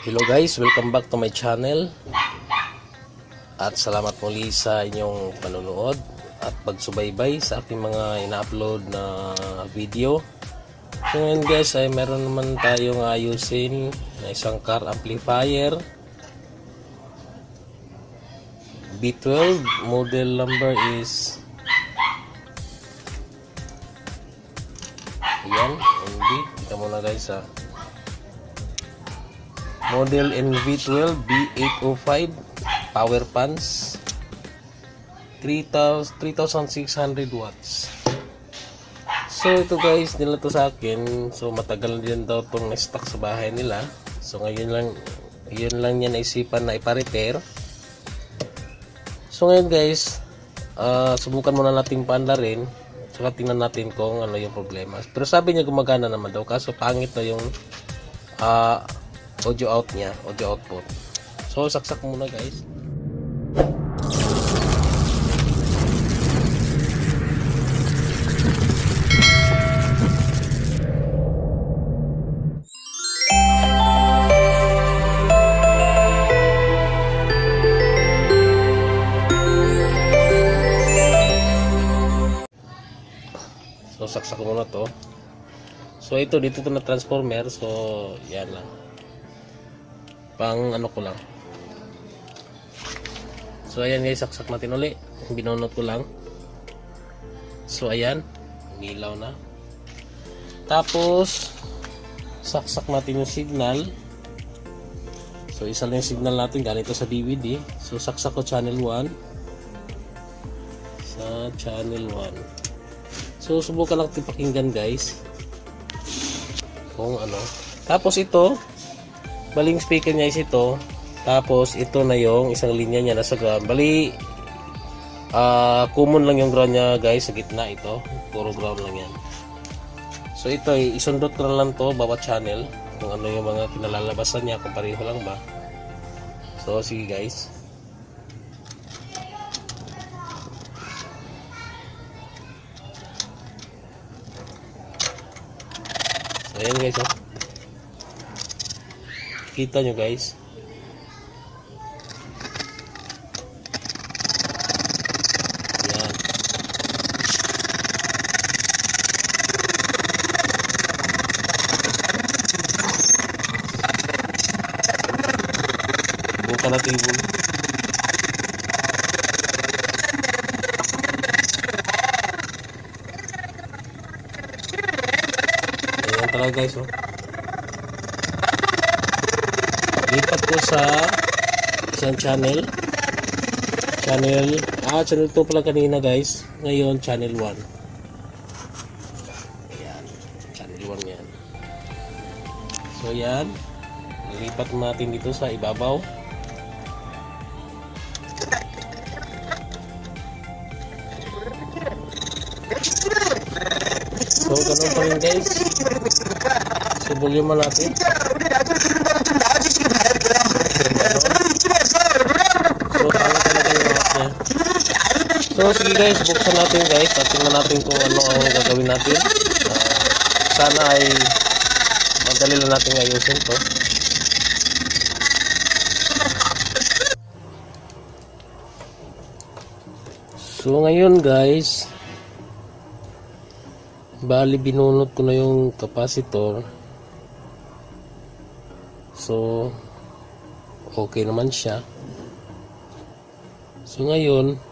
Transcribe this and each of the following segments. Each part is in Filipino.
Hello guys, welcome back to my channel. At salamat muli sa inyong panonood at pagsubaybay sa aking mga ina-upload na video. So ngayon guys ay meron naman tayong ayusin na isang car amplifier B12. Model number is ayan, NV. Kita mo na guys ha. Model NV12 B805 power pans 3600 watts. So ito guys, nila to sa akin. So matagal din daw tong stock sa bahay nila. So ngayon lang yan naisipan na ipa-repair. So ngayon guys, subukan muna natin paandarin. Saka tingnan natin kung ano yung problema. Pero sabi niya gumagana naman daw, kaso pangit na yung audio out niya, audio output. So saksak muna guys. So saksak muna to. So ito dito to na transformer. So yan lang. Pang ano ko lang. So ayan guys, saksak natin uli. Binunot ko lang. So ayan, nilaw na. Tapos saksak natin yung signal. So isa lang yung signal natin, ganito sa DVD. So saksak ko channel 1 sa channel 1. So subukan lang pakinggan guys kung ano. Tapos ito, baling speaker niya is ito. Tapos ito na yung isang linya niya nasa ground. Bali common lang yung ground niya guys, sa gitna ito. Puro ground lang yan. So ito isundot ko lang to bawat channel kung ano yung mga kinalalabasan niya, kung pareho lang ba. So sige guys. So ayan guys oh. Kita nyo guys. Yan. Buka na table. Ayan talaga guys oh. Lipat ko sa isang channel 2 pala kanina guys, ngayon channel 1. Ayan, channel 1 yan. So yan, lipat natin dito sa ibabaw. So ganun pa rin guys. So volume natin. So sige guys, buksan natin guys at tingnan natin kung ano ang gagawin natin. Sana ay madali lang natin ayusin to. So ngayon guys, bali binunot ko na yung capacitor. So okay naman siya. So ngayon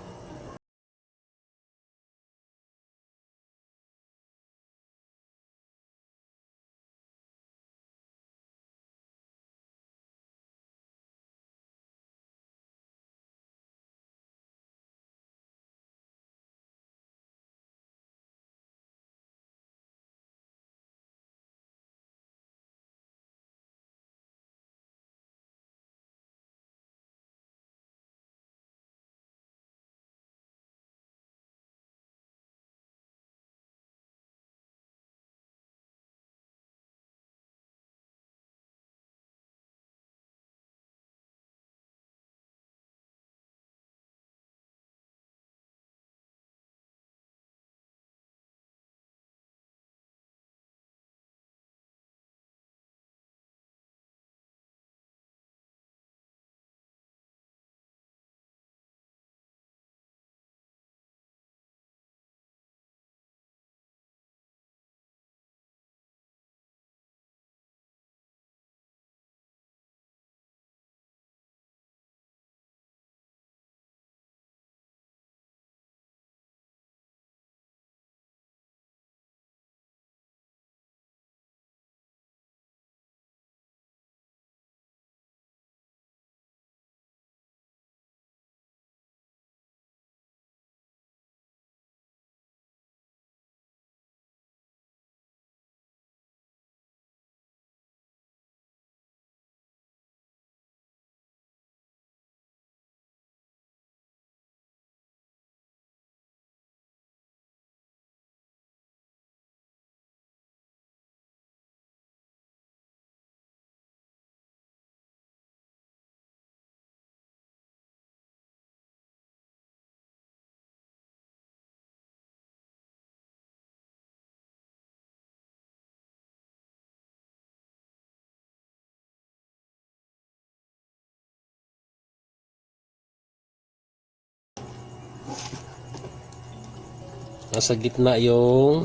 Nasa gitna yung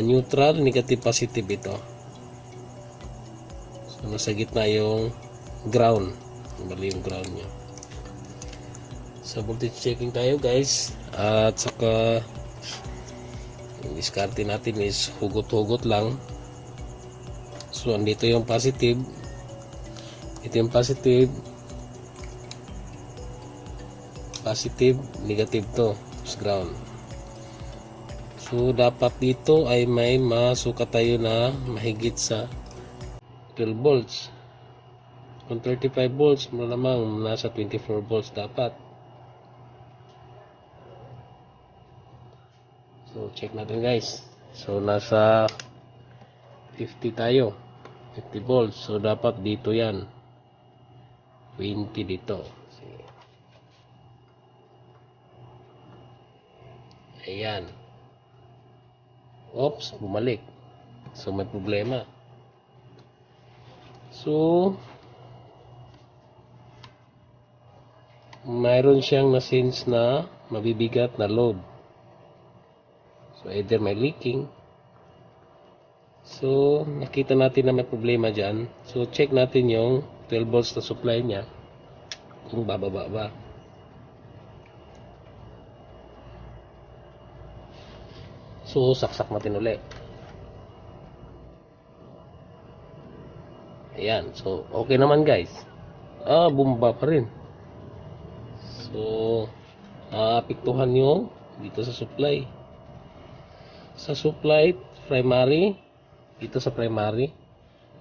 neutral, negative, positive ito. So, nasa gitna yung ground. Mali yung ground nyo. So, voltage checking tayo guys. At saka yung diskarte natin is hugot-hugot lang. So, andito yung positive. Ito yung positive. Positive, negative to. Ground. So, dapat dito ay may masukat tayo na mahigit sa 12 volts. Kung 35 volts, malamang nasa 24 volts dapat. So, check natin guys. So, nasa 50 tayo. 50 volts. So, dapat dito yan. 20 dito. Sige. Ayan. Oops, bumalik. So, may problema. So, mayroon siyang na-sense na mabibigat na load. So, either may leaking. So, nakita natin na may problema dyan. So, check natin yung 12 volts na supply niya. Kung bababa ba. So, saksak natin ulit. Ayan. So, okay naman guys. Bumaba pa rin. So, apektuhan yung dito sa supply. Sa supply, primary. Dito sa primary.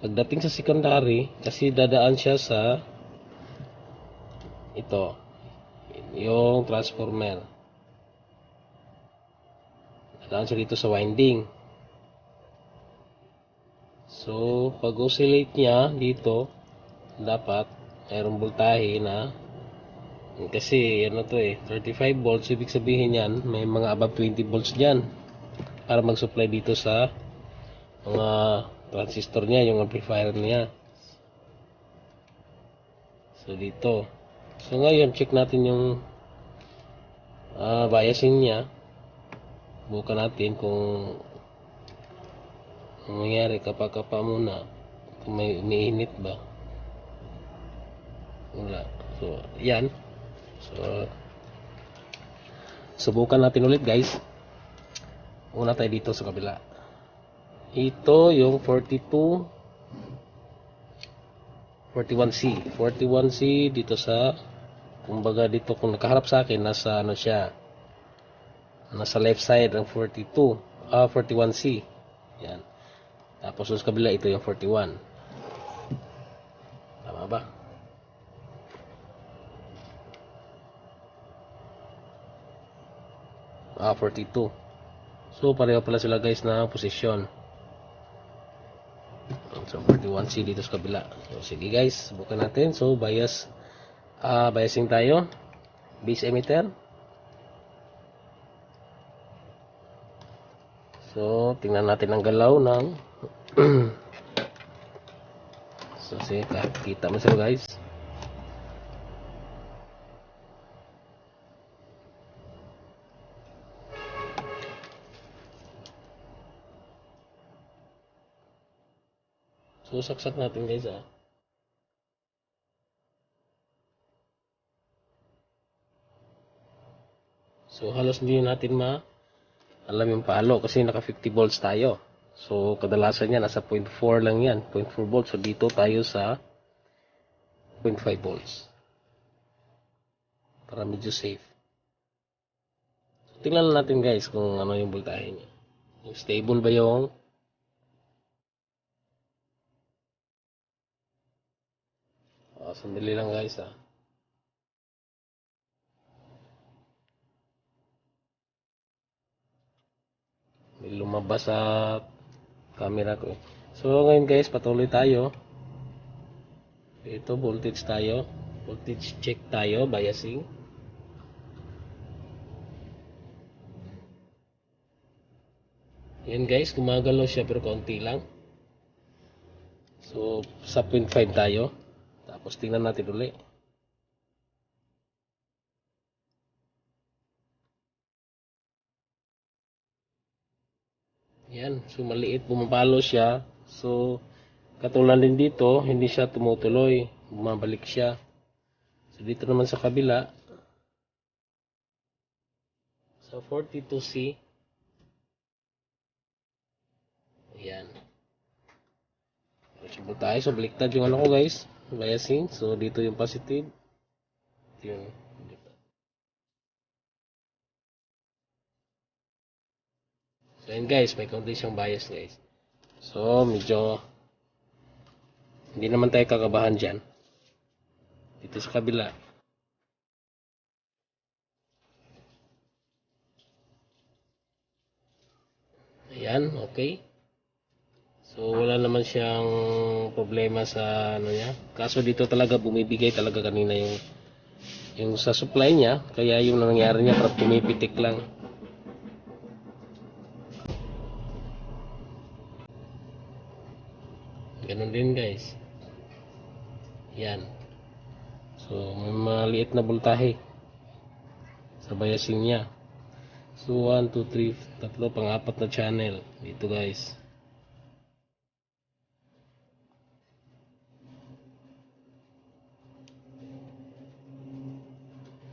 Pagdating sa secondary, kasi dadaan siya sa ito. Yung transformer. Dadaan siya dito sa winding. So, pag oscillate niya dito, dapat mayroong voltahe na kasi ano to 35 volts, ibig sabihin yan, may mga above 20 volts dyan para mag-supply dito sa mga transistor niya, yung amplifier niya. So, dito. So, ngayon, check natin yung biasing niya. Bukan natin kung ang nangyari kapag-kapa muna, kung may umiinit ba. Wala. So, yan. So, subukan natin ulit guys. Una tayo dito sa kabila. Ito yung 41C. 41C dito sa, kumbaga dito kung nakaharap sa akin, nasa ano siya, nasa left side ng 41C. Yan. Tapos sa kabila ito yung 41. Tama ba? 42. So pareho pala sila guys na posisyon. So 41C dito sa kabila. So sige guys, subukan natin. So biasing tayo. Base emitter. So tingnan natin ang galaw ng so sige, kita mo sila guys. So, saksak natin guys So, halos hindi natin alam yung palo kasi naka 50 volts tayo. So, kadalasan yan nasa 0.4 lang yan. 0.4 volts. So, dito tayo sa 0.5 volts. Para medyo safe. So, tingnan natin guys kung ano yung voltahe niya. Yung stable ba yung sandali lang guys May lumabas sa camera ko So ngayon guys, patuloy tayo. Ito voltage tayo. Voltage check tayo, biasing. Yan guys, gumagalaw siya pero konti lang. So sa 0.5 tayo. Tapos tingnan natin ulit. Ayan, so maliit, bumabalo siya. So, katulad din dito, hindi siya tumutuloy. Bumabalik siya. So, dito naman sa kabila, sa 42C, ayan. So, tayo. So, baliktad yung ano ko guys, biasing. So, dito yung positive. Ito yung baliktad. So, ayan guys, may kaunti siyang bias guys. So, medyo hindi naman tayo kakabahan dyan. Dito sa kabila. Ayan, okay. So, wala naman siyang problema sa ano niya. Kaso dito talaga bumibigay talaga kanina yung sa supply niya. Kaya yung nangyari niya parang pumipitik lang. Ganun din guys. Yan. So, may maliit na voltahe sa biasing niya. So, 1, 2, 3, tatlo, pang-apat na channel. Dito guys.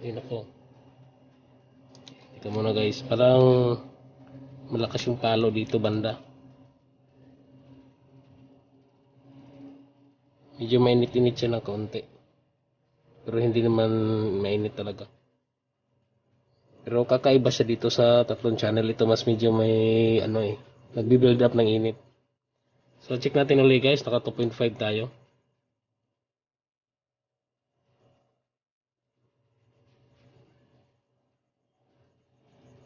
Ayun ako. Ito muna guys. Parang malakas yung palo dito banda. Medyo mainit-init siya ng kaunti. Pero hindi naman mainit talaga. Pero kakaiba siya dito sa tatlong channel. Ito mas medyo may ano nagbi-build up ng init. So check natin ulit guys. Naka 2.5 tayo.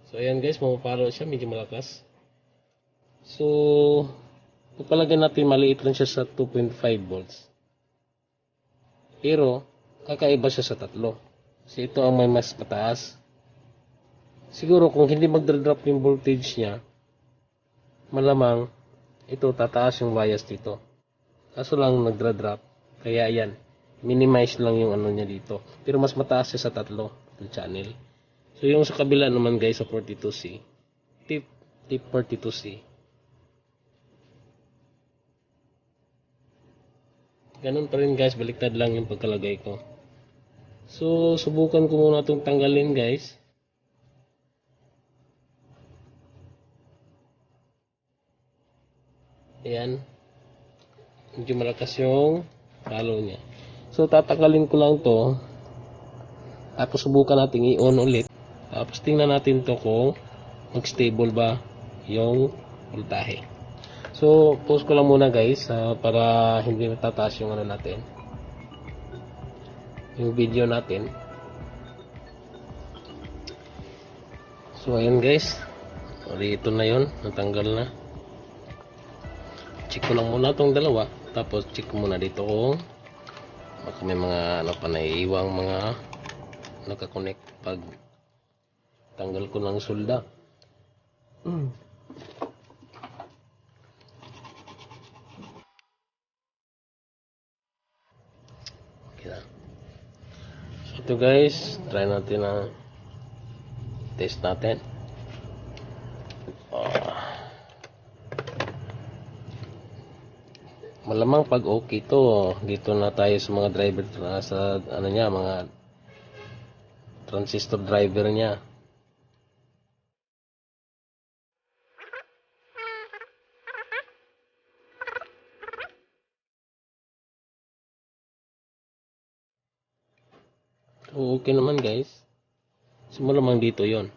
So ayan guys, pumapalo siya, medyo malakas. So pagpalagyan natin maliit lang siya sa 2.5 volts. Pero kakaiba siya sa tatlo. Kasi ito ang may mas mataas. Siguro kung hindi magdra-drop yung voltage niya, malamang ito tataas yung bias dito. Kaso lang nagdra-drop. Kaya ayan, minimize lang yung ano niya dito. Pero mas mataas siya sa tatlo, yung channel. So yung sa kabila naman guys sa 42C, tip 42C. Ganun pa rin guys, baliktad lang yung pagkalagay ko. So subukan ko muna itong tanggalin guys. Ayan. Medyo malakas yung palo niya. So tatanggalin ko lang to. Tapos subukan natin i-on ulit. Tapos tingnan natin to kung mag-stable ba yung voltahe. So pause ko lang muna guys para hindi natataas yung ano natin. Yung video natin. So ayun guys. Ito na yun. Natanggal na. Check ko lang muna tong dalawa. Tapos check ko muna dito kung baka may mga ano pa naiiwang mga nakakonect pag tanggal ko ng solda. Okay na. So ito guys, try natin na test natin. Malamang pag okay to, dito na tayo sa mga driver sa ano niya, mga transistor driver niya. So, okay naman guys. So malamang dito yon.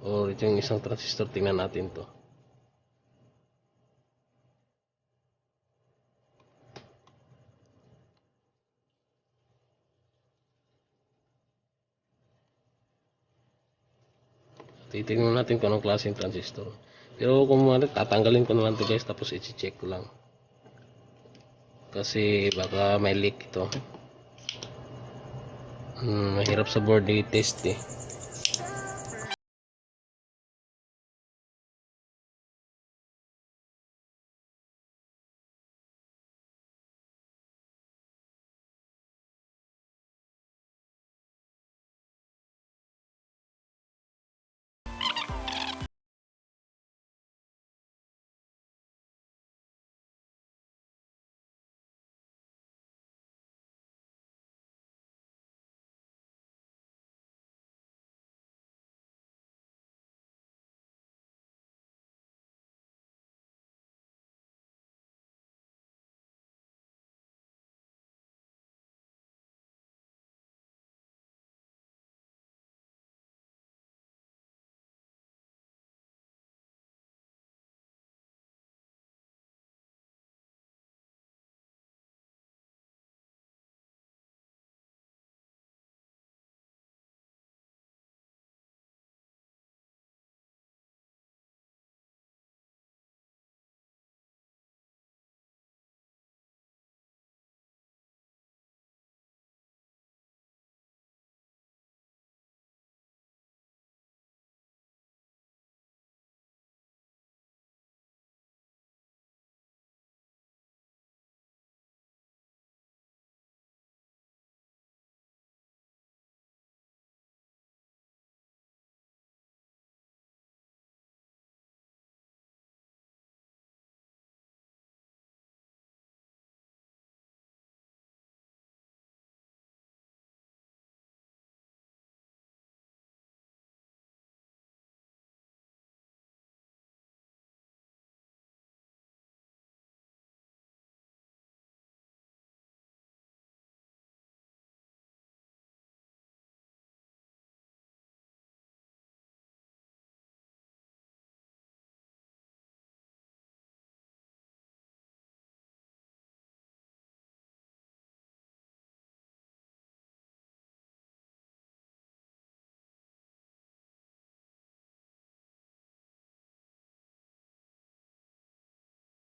O ito yung isang transistor, tingnan natin to. Titingnan natin kung anong klaseng transistor. Pero kung tatanggalin ko na lang to guys, tapos i-check ko lang. Kasi baka may leak ito. Mahirap sa board i-test eh.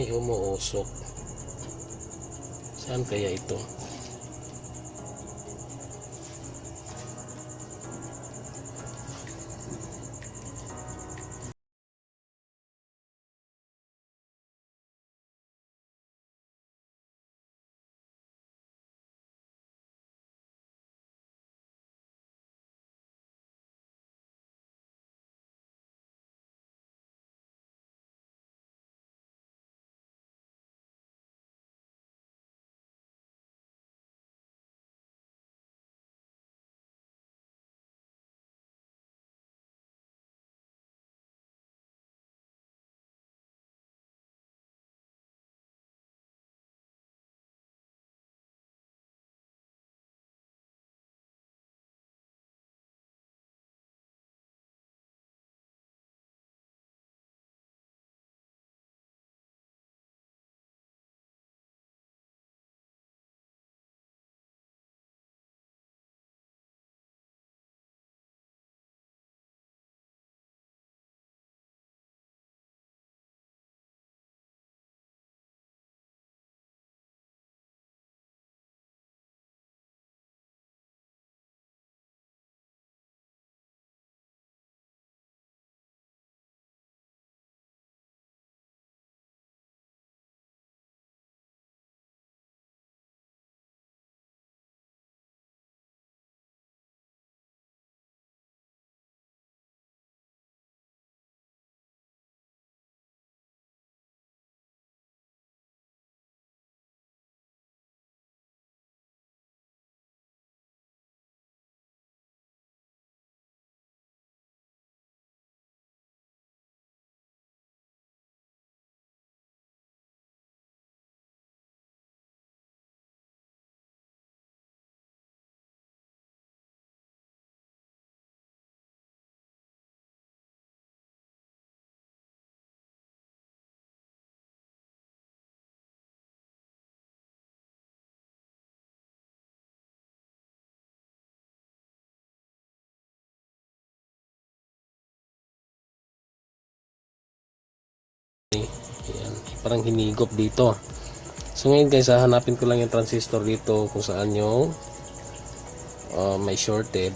May umuusok. Saan kaya ito? Ayan, parang hinigop dito. So ngayon guys, hanapin ko lang yung transistor dito kung saan yung may shorted.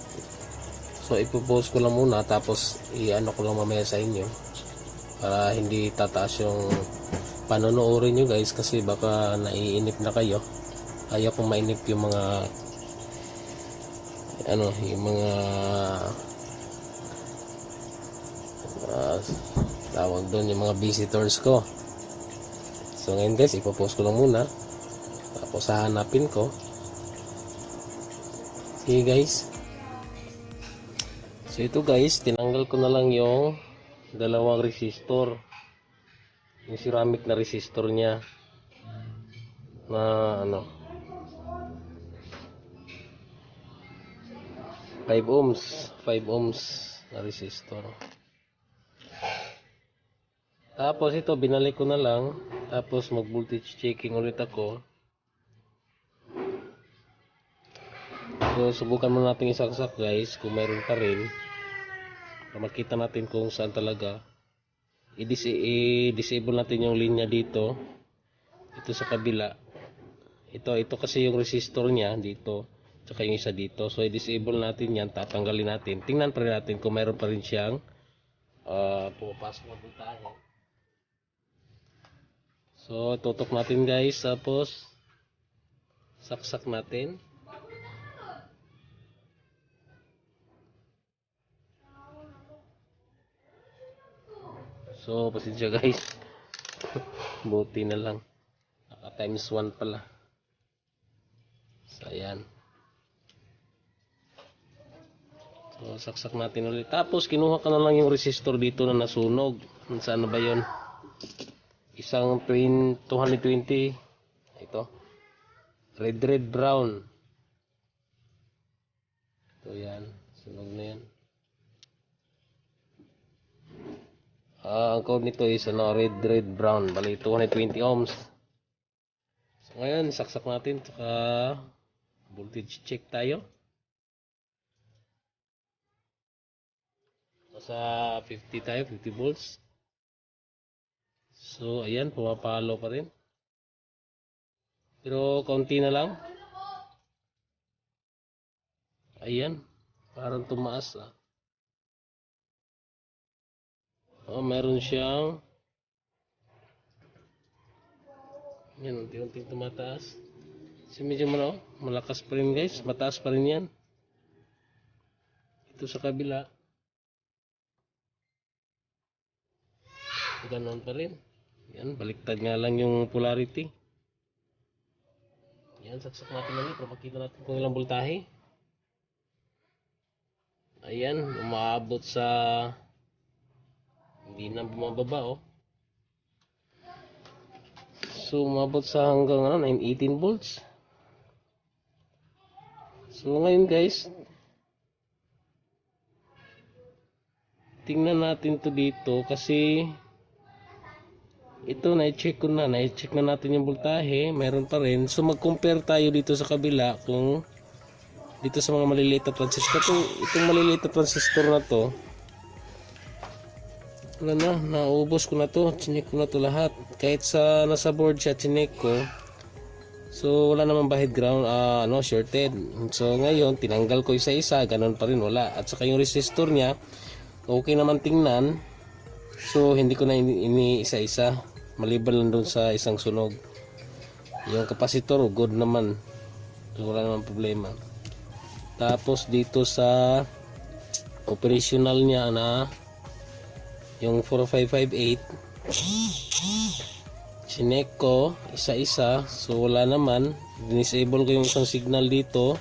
So ipopost ko lang muna, tapos i-ano ko lang mamaya sa inyo para hindi tataas yung panonoodin nyo guys, kasi baka naiinip na kayo. Ayaw kong mainip yung mga yung mga tawag doon, yung mga visitors ko. So ngayon guys, ipopost ko lang muna, tapos hahanapin ko. Sige guys. So ito guys, tinanggal ko na lang yung dalawang resistor, yung ceramic na resistor niya na 5 ohms na resistor. Tapos ito binalik ko na lang, tapos mag voltage checking ulit ako. So subukan muna natin isaksak guys kung mayroon pa rin, para makita natin kung saan talaga. I-disable natin yung linya dito, ito sa kabila. Ito kasi yung resistor niya dito, tsaka yung isa dito. So i-disable natin yan, tatanggalin natin. Tingnan pa rin natin kung mayroon pa rin siyang pumapasok na voltahe. So tutok natin guys, tapos saksak natin. So pasensya guys, buti na lang naka times 1 pala. So ayan, so saksak natin ulit, tapos kinuha ka na lang yung resistor dito na nasunog. Saan na ba yun? Isang 220, ito red brown. So yan, sunog na yan. Ang code nito is red brown, bali 220 ohms. So ngayon saksak natin, saka voltage check tayo. So sa 50 tayo, 50 volts. So ayan, pumapalo pa rin. Pero kaunti na lang. Ayan, parang tumaas ah. Oh, meron siyang yan, unti-unting tumataas. So medyo malakas pa rin guys, mataas pa rin yan. Ito sa kabila, ganoon pa rin. Yan, baliktad nga lang yung polarity. Yan, saksak natin lang para makita natin kung ilang voltahe. Ayan, umaabot sa hindi na bumababa oh. So umabot sa hanggang 18 volts. So ngayon guys, tingnan natin to dito kasi ito na-check na natin yung voltahe, meron pa rin. So mag-compare tayo dito sa kabila kung dito sa mga maliliit na transistor. Itong maliliit na transistor na to, wala na, naubos ko na to, chinek ko na to lahat. Kahit sa nasa board siya, chinek ko. So wala naman bahid ground, shorted. So ngayon, tinanggal ko isa-isa, ganun pa rin wala. At saka yung resistor niya, okay naman tingnan. So hindi ko na ini-isa-isa, maliban lang doon sa isang sunog. Yung kapasitor, good naman. So wala naman problema. Tapos dito sa operational niya na yung 4558, sinek ko isa-isa. So wala naman, disable ko yung isang signal dito,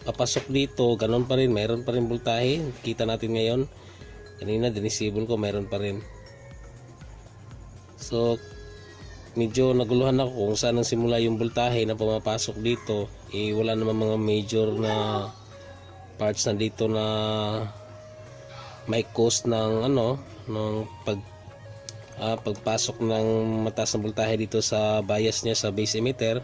papasok dito, ganun pa rin, mayroon pa rin voltahe. Kita natin ngayon, kanina disable ko, mayroon pa rin. So medyo naguluhan ako kung saan ang simula yung voltahe na pumapasok dito. Wala naman mga major na parts na dito na may cause ng ng pagpasok ng mataas na voltahe dito sa bias niya sa base emitter.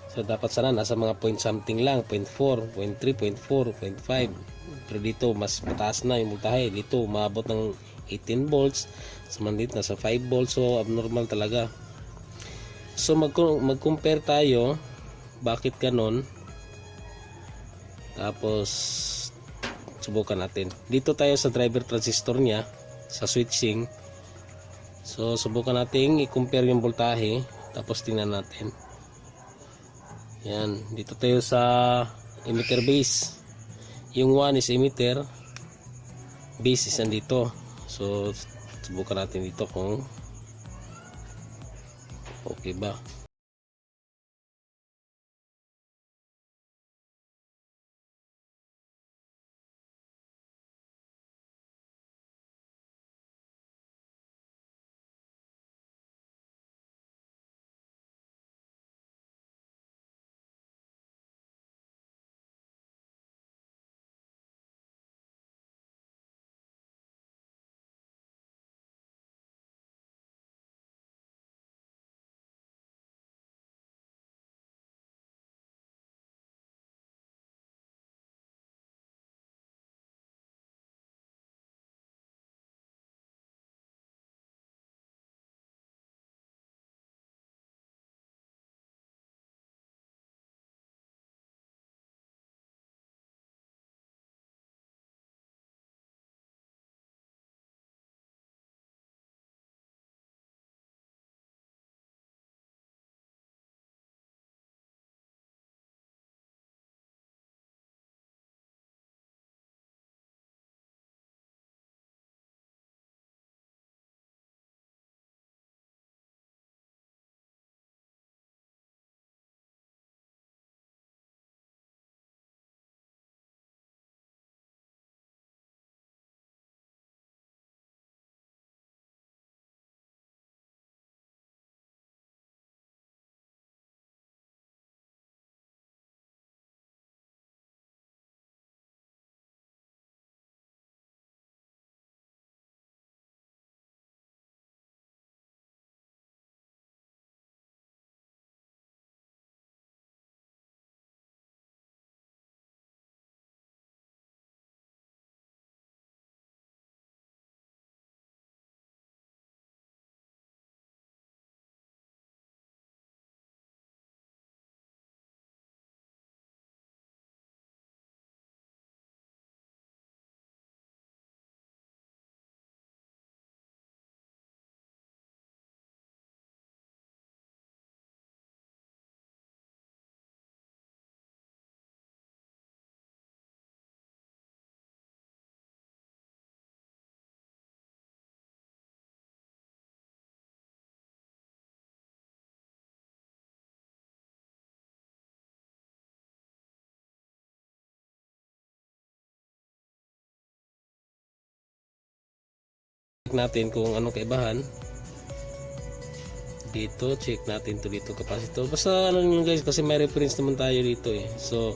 So dapat sana nasa mga point something lang, 0.4, 0.3, 0.4, 0.5. Pero dito mas mataas na yung voltahe. Dito umabot ng 18 volts, samandit nasa 5 volts. So abnormal talaga. So mag-compare tayo bakit ganon. Tapos subukan natin. Dito tayo sa driver transistor niya, sa switching. So subukan natin i-compare yung voltahe, tapos tingnan natin. Yan, dito tayo sa emitter base. Yung 1 is emitter, base is andito. So subukan natin dito kung okay ba. check natin kung anong kaibahan dito. Check natin to dito capacitor. Basta ano nyo guys, kasi may reference naman tayo dito eh. So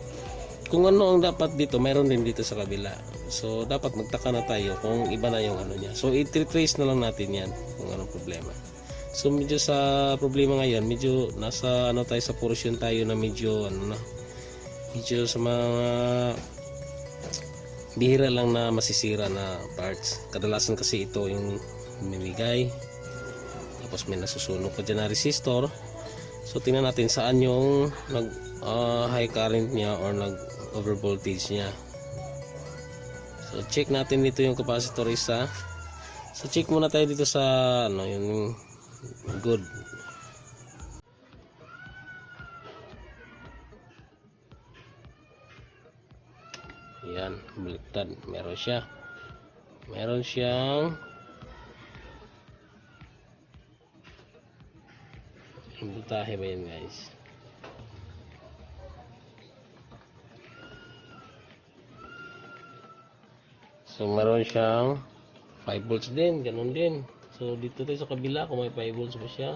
kung ano ang dapat dito, mayroon din dito sa kabila. So dapat magtaka na tayo kung iba na yung ano niya. So i-trace na lang natin yan kung anong problema. So medyo sa problema ngayon, medyo nasa ano tayo, sa portion tayo na medyo ano na, medyo sa mga bihira lang na masisira na parts. Kadalasan kasi ito yung minigay, tapos may nasusunog pa dyan na resistor. So tingnan natin saan yung nag high current niya or nag over voltage niya. So check natin dito yung capacitor isa. So check muna tayo dito sa ano yung good. Yan, baliktad. Meron siya. Meron siyang voltahe ba yan guys? So meron siyang 5 volts din, ganun din. So dito tayo sa kabila kung may 5 volts ba siya.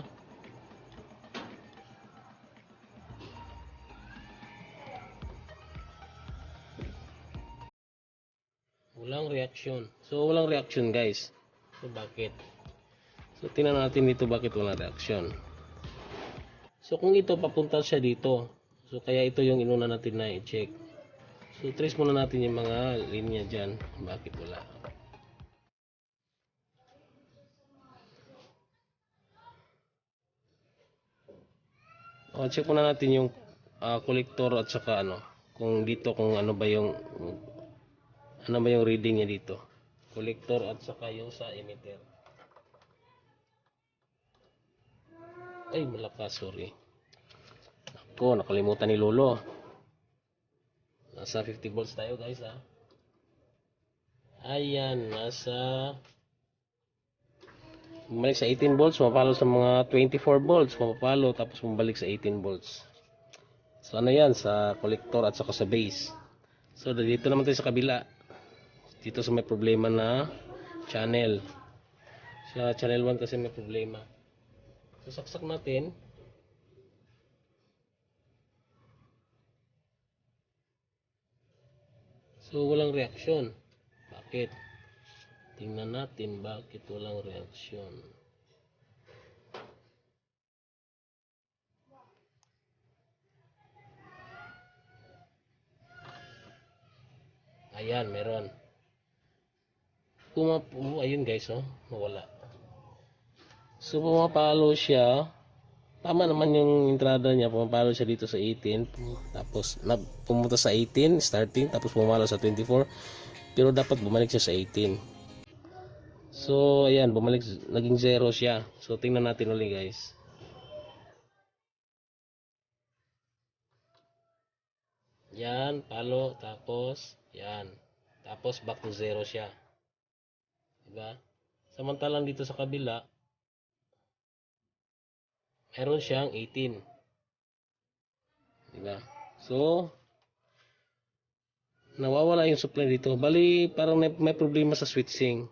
Walang reaction. So walang reaction guys. So bakit? So tingnan natin dito bakit walang reaction. So kung ito papunta siya dito, so kaya ito yung inuna natin na i-check. So trace muna natin yung mga linya dyan. Bakit wala? O check muna natin yung collector at saka ano, kung dito kung ano ba yung reading niya dito. Collector at saka yung sa emitter. Ay, malakas, sorry. Ako, nakalimutan ni Lolo. Nasa 50 volts tayo guys ha. Ayan, bumalik sa 18 volts, mapapalo sa mga 24 volts, mapapalo tapos bumalik sa 18 volts. So ano yan, sa collector at saka sa base. So dito naman tayo sa kabila. Dito sa may problema na channel. Sa channel 1 kasi may problema. So saksak natin. So walang reaksyon. Bakit? Tingnan natin bakit walang reaksyon. Ayan, meron. Ayun guys, oh, nawala. So pumapalo siya. Tama naman yung entrada niya, pumapalo siya dito sa 18, tapos pumunta sa 18 starting, tapos pumalo sa 24, pero dapat bumalik siya sa 18. So ayan, naging 0 siya. So tingnan natin ulit guys. Yan, palo, tapos yan, tapos back to 0 siya, diba? Samantalang dito sa kabila meron siyang 18, diba? So nawawala yung supply dito. Bali parang may problema sa switching.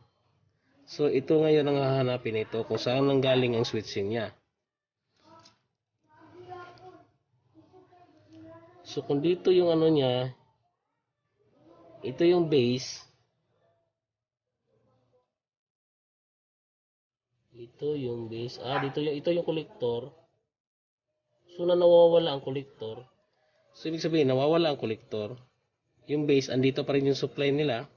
So ito ngayon ang hahanapin ito kung saan nanggaling ang switching niya. So kung dito yung ano niya, ito yung base, ito yung base, ito yung collector. So nawawala ang collector. So ibig sabihin nawawala ang collector. Yung base, andito pa rin yung supply nila.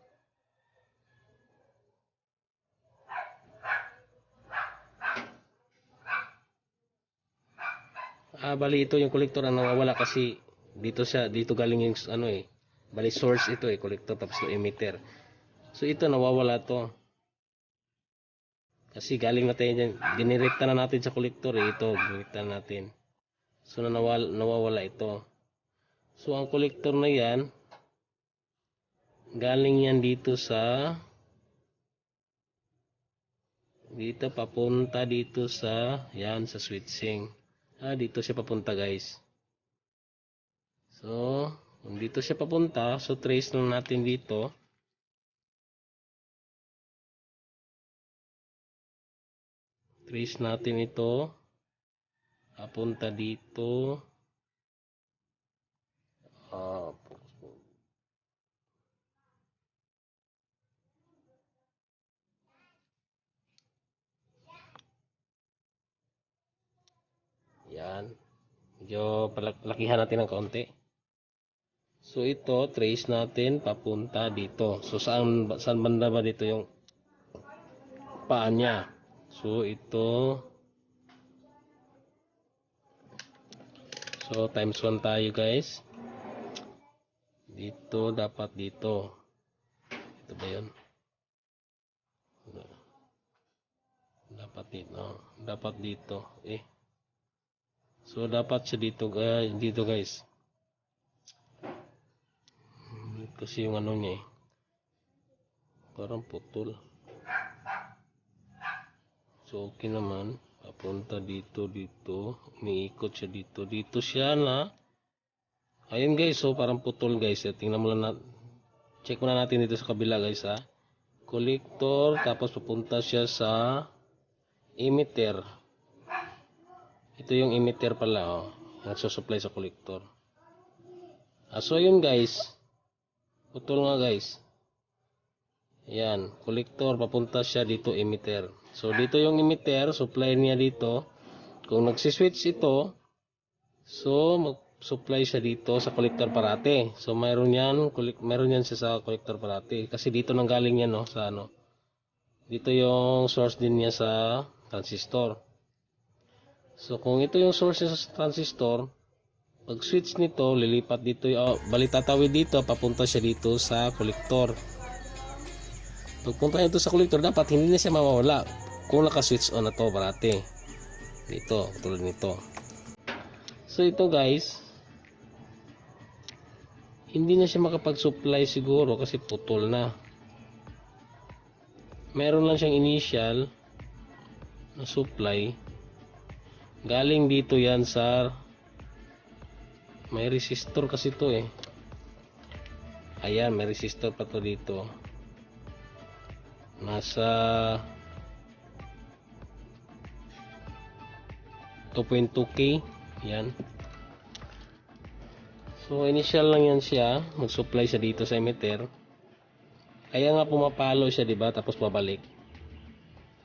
Bali ito yung collector ang nawawala kasi dito galing yung ano eh. Bali source ito eh, collector tapos yung emitter. So ito nawawala to. Kasi galing na tayo dyan, dinirekta na natin sa collector eh, ito, dinirekta na natin. So nawawala ito. So ang collector na yan, galing yan dito papunta dito sa yan sa switching. Dito siya papunta guys. So kung dito siya papunta, so trace lang natin dito. Trace natin ito. Papunta dito. Yan. Medyo lakihan natin ng kaunti. So ito, trace natin papunta dito. So saan banda ba dito yung paa niya? So ito. So times 1 tayo guys. Dito, dapat dito. Ito ba yun? Dapat dito. Dapat dito. So dapat siya dito guys. Dito guys. Kasi yung ano niya parang putol. So okay naman. Papunta dito. Umiikot siya dito. Dito siya na. Ayun guys. So parang putol guys. Tingnan mo lang na. Check muna natin dito sa kabila guys ha. Collector. Tapos papunta siya sa emitter. Ito yung emitter pala. Nagsusupply sa collector. So yun guys. Putol nga guys. Ayan, collector, papunta siya dito emitter. So dito yung emitter, supply niya dito. Kung nagsiswitch ito, so mag-supply siya dito sa collector parate. So mayroon yan siya sa collector parate. Kasi dito nang galing yan no, sa ano. Dito yung source din niya sa transistor. So kung ito yung source niya sa transistor, pag switch nito, lilipat dito, bali tatawid dito, papunta siya dito sa collector. Pagpunta nito sa collector, dapat hindi na siya mawawala kung naka-switch on na to parate. Dito, tulad nito. So ito guys, hindi na siya makapag-supply siguro kasi putol na. Meron lang siyang initial na supply. Galing dito yan sa may resistor kasi to Ayan, may resistor pa to dito. Nasa 2.2K. Yan. So initial lang yan siya. Mag-supply siya dito sa emitter. Kaya nga pumapalo siya, diba? Tapos babalik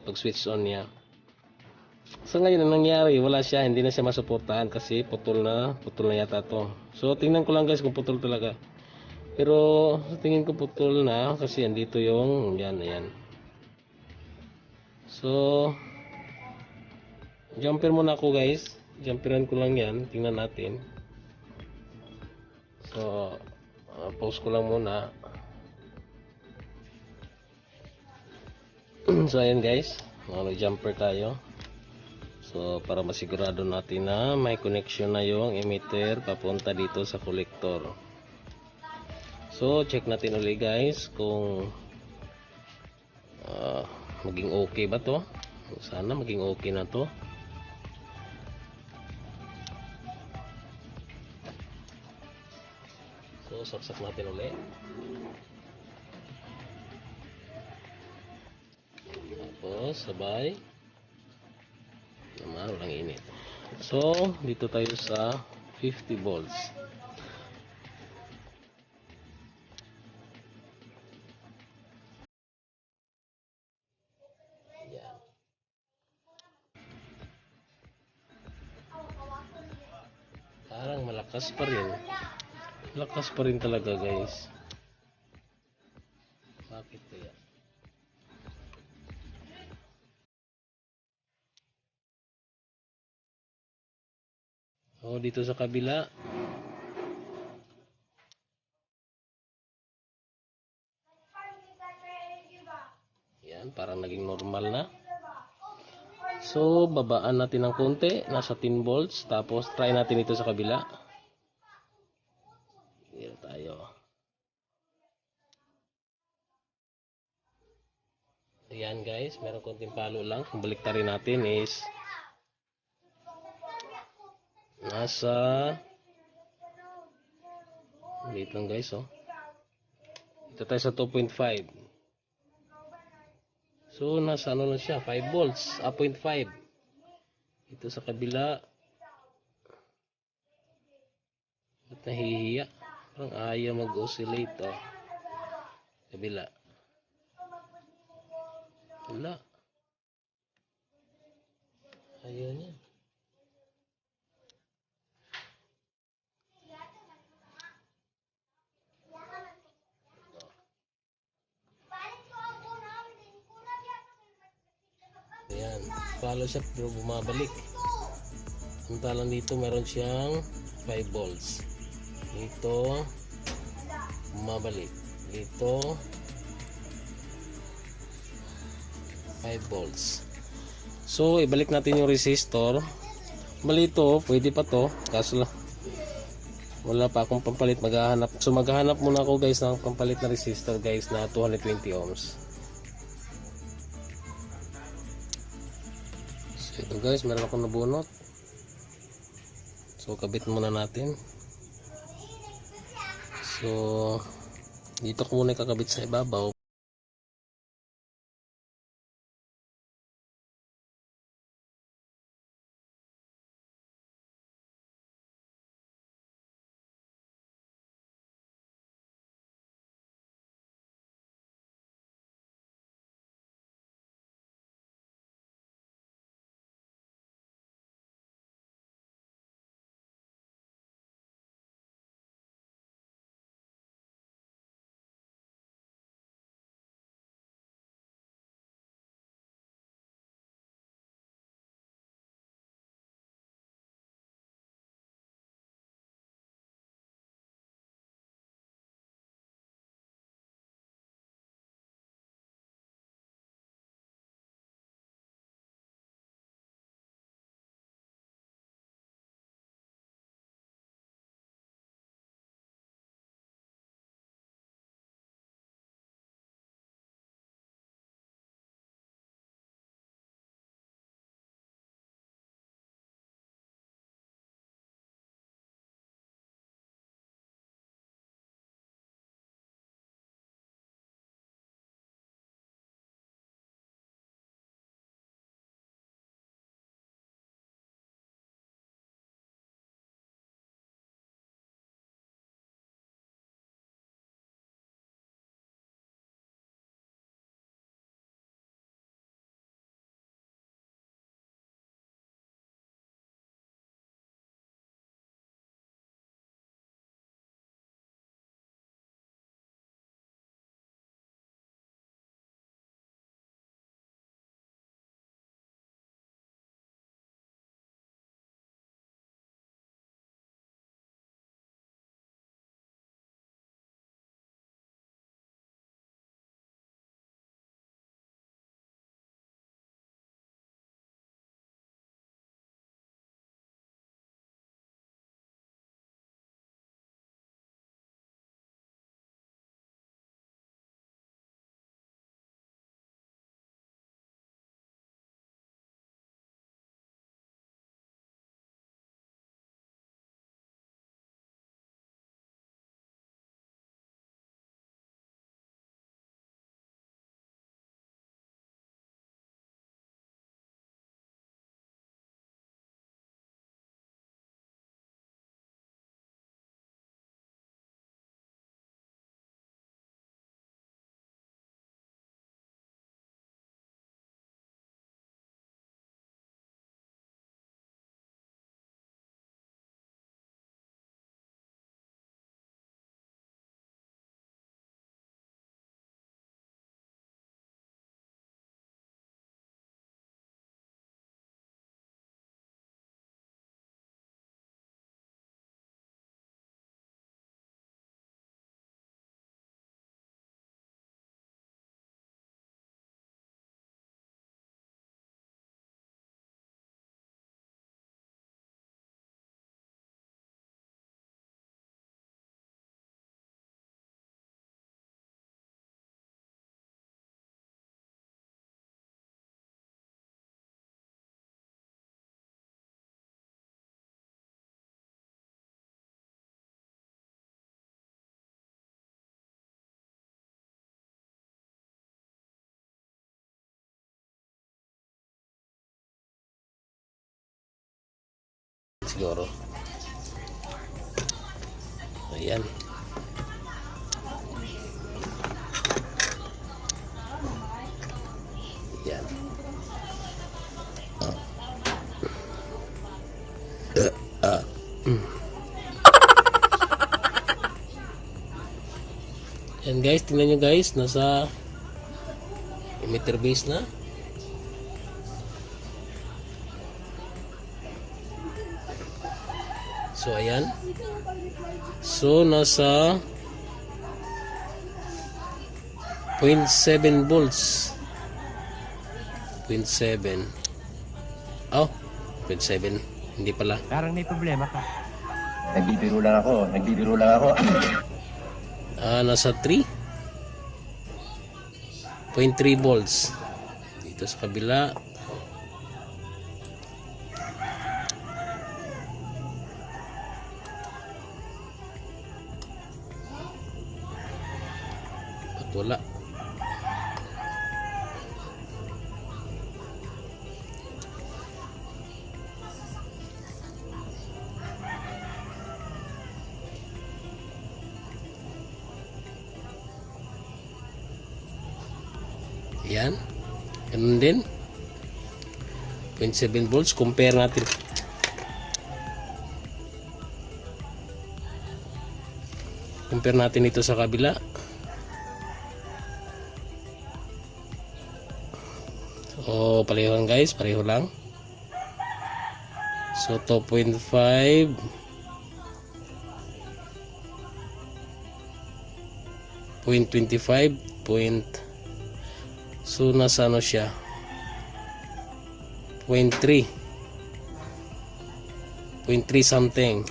pag switch on niya. So ngayon ang nangyari, wala siya. Hindi na siya masuportahan kasi putol na yata to. So tingnan ko lang guys kung putol talaga. Pero sa tingin ko putol na kasi andito yung yan, ayan. So jumper muna ako guys. Jumperan ko lang yan. Tingnan natin. So pause ko lang muna. So ayan guys, mag-jumper tayo. So para masigurado natin na may connection na yung emitter papunta dito sa collector. So check natin ulit guys kung maging okay ba to. Sana maging okay na to. So saksak natin ulit. Tapos sabay naman, walang init. So dito tayo sa 50 volts. Yan. Parang malakas pa rin. Malakas pa rin talaga guys. Bakit kaya? So dito sa kabila, yan, parang naging normal na. So babaan natin ng konti, nasa 10 volts. Tapos try natin ito sa kabila. Dito tayo. Ayan guys, meron konting palo lang. Kung baliktarin natin is nasa dito lang guys Dito tayo sa 2.5. So So nasa ano lang siya, 5 volts, 0.5. Ito sa kabila, at nahihiya. Parang ayaw mag-oscillate, oh. Kabila. Wala. Ayaw niya. Ayan. Follow siya pero bumabalik. Samantalang dito meron siyang 5 volts. Dito, bumabalik. Dito, 5 volts. So, ibalik natin yung resistor. Bali ito, pwede pa to. Kaso lang, wala pa akong pampalit. Maghahanap. So, maghahanap muna ako guys ng pampalit na resistor guys na 220 ohms. So, ito guys, meron akong nabunot. So, kabit muna natin. So, dito ko muna kakabit sa ibabaw. siguro. Ayan. Ayan. Ayan guys, tingnan nyo guys, nasa emitter base na. So ayan. So nasa 0.7 volts. 0.7. Oh, 0.7. Hindi pala. Parang may problema ka. Nagbibiro lang ako. Nasa 3. 0.3 volts. Dito sa kabila. Wala. Yan. Ganun din. 0.7 volts. Compare natin. Compare natin ito sa kabila. So, pareho lang guys, pareho lang. So, 2.5 0.25 so, nasa ano siya 0.3 0.3 something.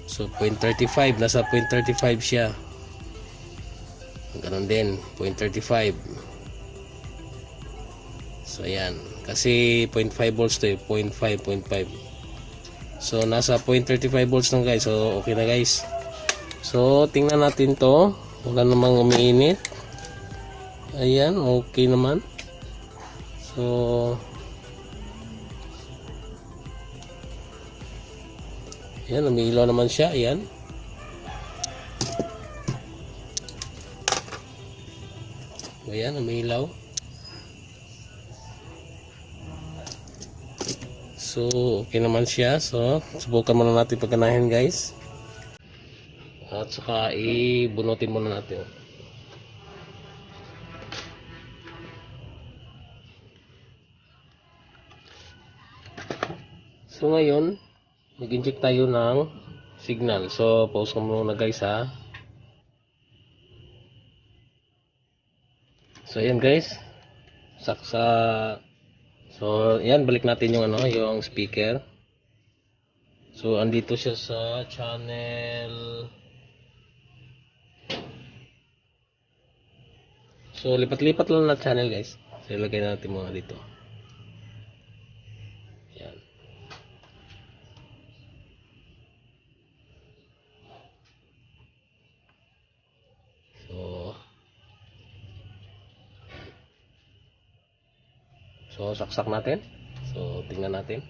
So, 0.35 nasa 0.35 siya. Ganon din, 0.35. So, ayan. Kasi 0.5 volts to 0.5. So, nasa 0.35 volts lang guys. So, okay na guys. So, tingnan natin to. Wala namang umiinit. Ayan, okay naman. So, ayan, umiilaw naman siya. Ayan. Ayan, umiilaw. So, okay naman siya. So, subukan muna natin pagkanahin guys. At saka ibunutin muna natin. So, ngayon, mag-inject tayo ng signal. So, pause ko muna guys ha. So, ayan guys. So, ayan, balik natin yung yung speaker. So, andito siya sa channel. So, lipat-lipat lang na channel guys. So, ilagay natin muna dito. Ayan. So, saksak natin. So, tingnan natin.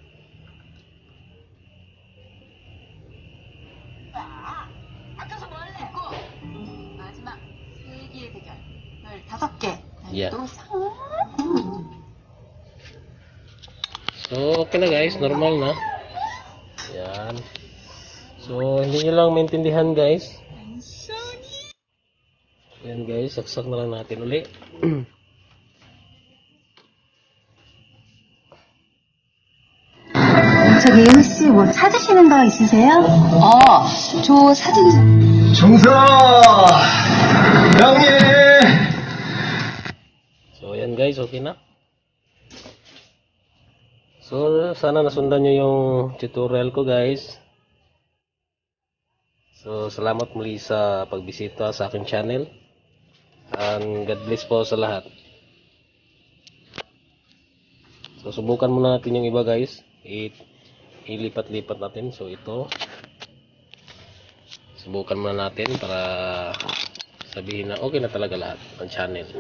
Yeah. So, okay na guys. Normal na. Yan. So, hindi nyo lang maintindihan guys. Yan guys. Saksak na lang natin uli. 저기 혹시 뭐 찾으시는 거 있으세요? 저 사진 중서 형님. So, ayan guys, okay na. So, sana nasundan nyo yung tutorial ko guys. So, salamat muli sa pagbisita sa aking channel. And God bless po sa lahat. So, subukan muna natin yung iba guys. Ilipat-lipat natin. So, ito. Subukan muna natin para sabihin na okay na talaga lahat ng channel.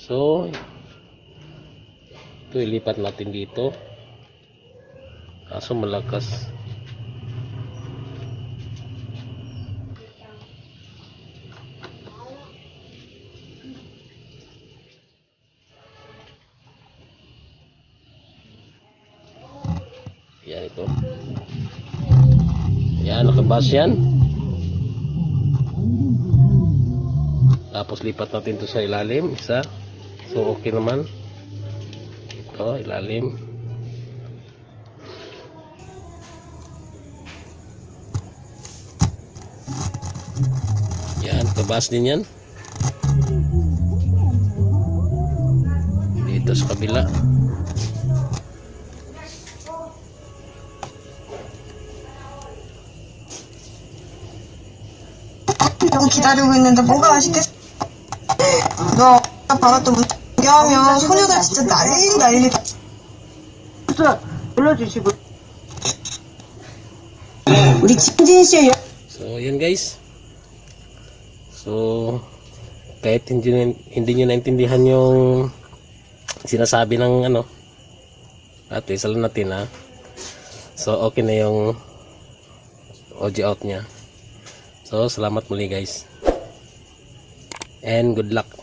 So, ito ilipat natin dito. Kaso malakas. Yan ito. Yan, nakabas yan. Tapos lipat natin to sa ilalim, isa. So okay naman. Ito, ilalim. Yan, kabas din yan. Dito sa kabila. 너무 기다리고 있는데 뭐가 맛있겠어? 너 아빠가 또 문경하면 소녀들 진짜 난리다. 불러주시고 우리 진진 씨 So, yan guys. So, kahit hindi nyo naintindihan yung sinasabi ng ano, at isa lang natin ha. So, okay na yung audio out niya. So, salamat muli guys. And good luck.